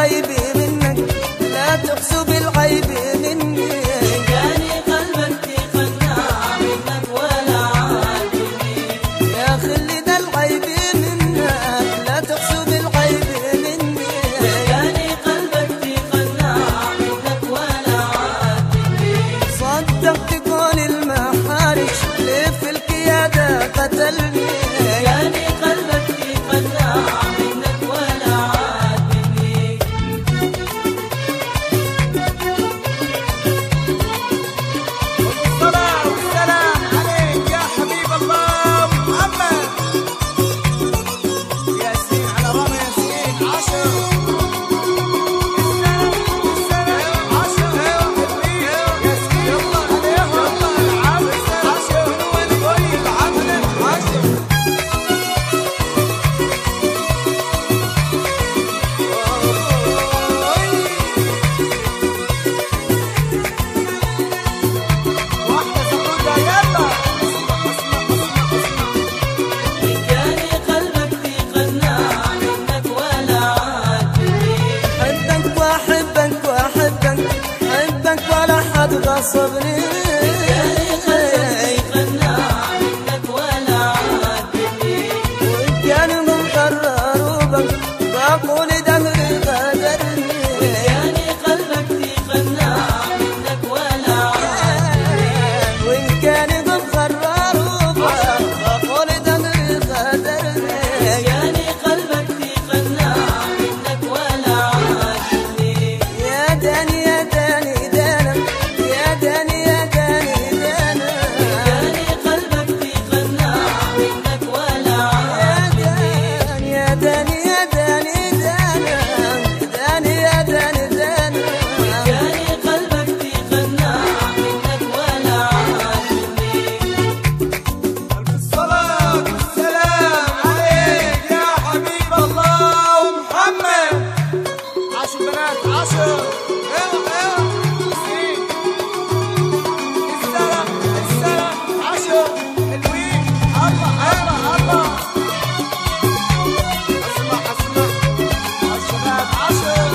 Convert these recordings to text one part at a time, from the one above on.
العيب منك، لا تحسب العيب مني. جاني قلبك تقنع منك ولا عاجبني، يا خلي ده العيب منك، لا تحسب العيب مني. جاني قلبك تقنع منك ولا عاجبني. صدقت كون المحارش ليه في القيادة قتلني. جاني قلبك تقنع منك ولا عاجبني. والصلاة والسلام عليك يا حبيب الله محمد. ياسين على رامي ياسين 10 السنة 10 ياسين يلا عليهم العب 10 طيب عملك 10. واحدة سعودة يلا جاني قلبك تقنع منك ولا عاجبني. حبك واحبك واحبك، حبك ولا حد غصبني. جاني قلبك تقنع منك ولا عاجبني. وإن كان مقرر وبك بقول دمري غدرني. جاني قلبك تقنع منك ولا عاجبني. وإن كان مقرر وبك بقول دمري غدرني. جاني قلبك تقنع منك ولا عاجبني. يا داني يا داني دانا، يا داني يا داني دانا. جاني قلبك تقنع منك ولا عاجبني. يا داني يا داني دانا، داني يا داني دانا. جاني قلبك تقنع منك ولا عاجبني. الصلاة والسلام عليك يا حبيب الله محمد. 10 بنات 10 ايوه ياسين السنة 10 حلوين. الله اسمع الشباب 10.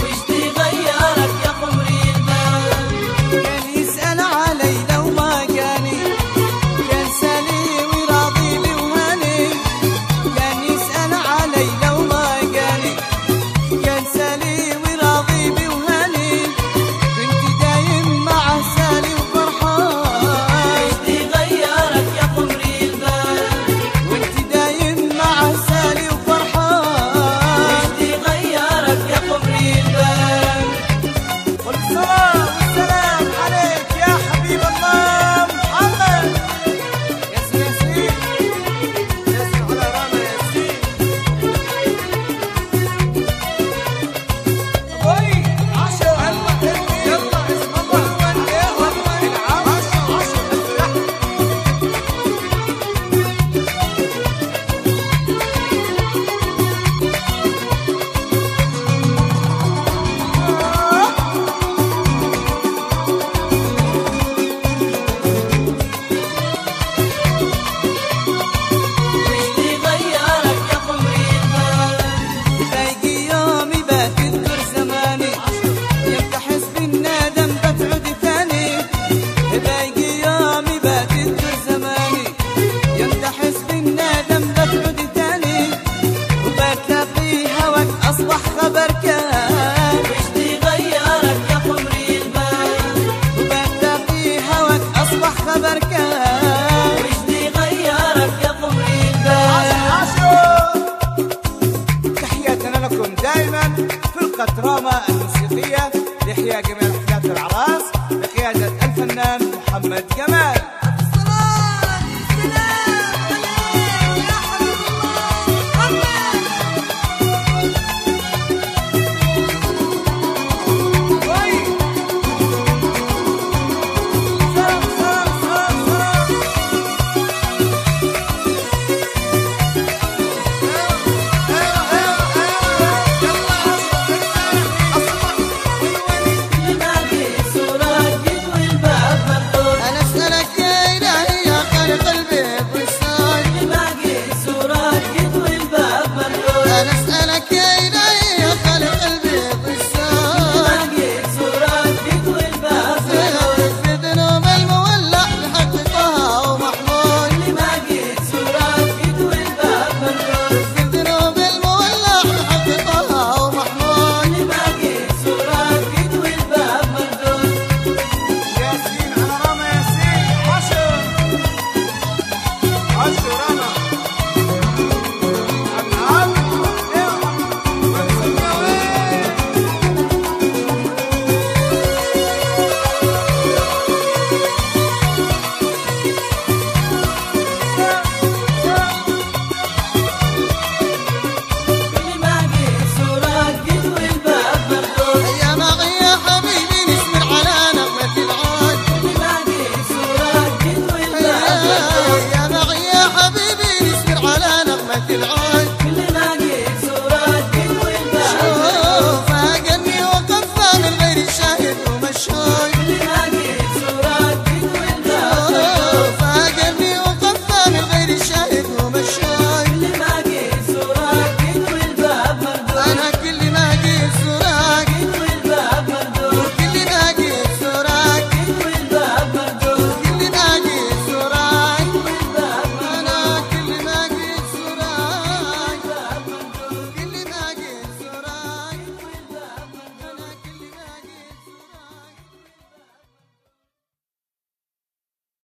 وش تغيرك يا قمري البال؟ كان يسأل علي لو ما جاني، كان سليم وراضي بي وهاني. كان يسأل علي لو ما جاني، كان سليم وراضي بي وهاني. كنت دايم معه سالي وفرحان، وش تغيرك يا قمري البال؟ وانت دايم معه سالي وفرحان. وش تغيرك يا قمري البال؟ والصلاة والسلام عليك يا حبيب الله محمد. ياسين على رامي ياسين. أبوي 10 يلا اسم الله العب 10 وش تغيرك يا قمري البال؟ باقي يومي بتذكر زماني، يبقى حسب الندم بتعود ثاني. باقي يومي بتذكر زماني، يبقى حسب الندم بتعود ثاني. وبتلاقي هواك أصبح خبر كان، وش تغيرك يا قمري البال؟ وبتلاقي هواك أصبح خبر كان. وش تغيرك يا قمري البال؟ 10 تحياتنا لكم دائما فرقة راما الموسيقية لإحياء جميع حفلات الأعراس بقيادة الفنان محمد جمال. الصلاة والسلام عليك يا حبيب الله. العالم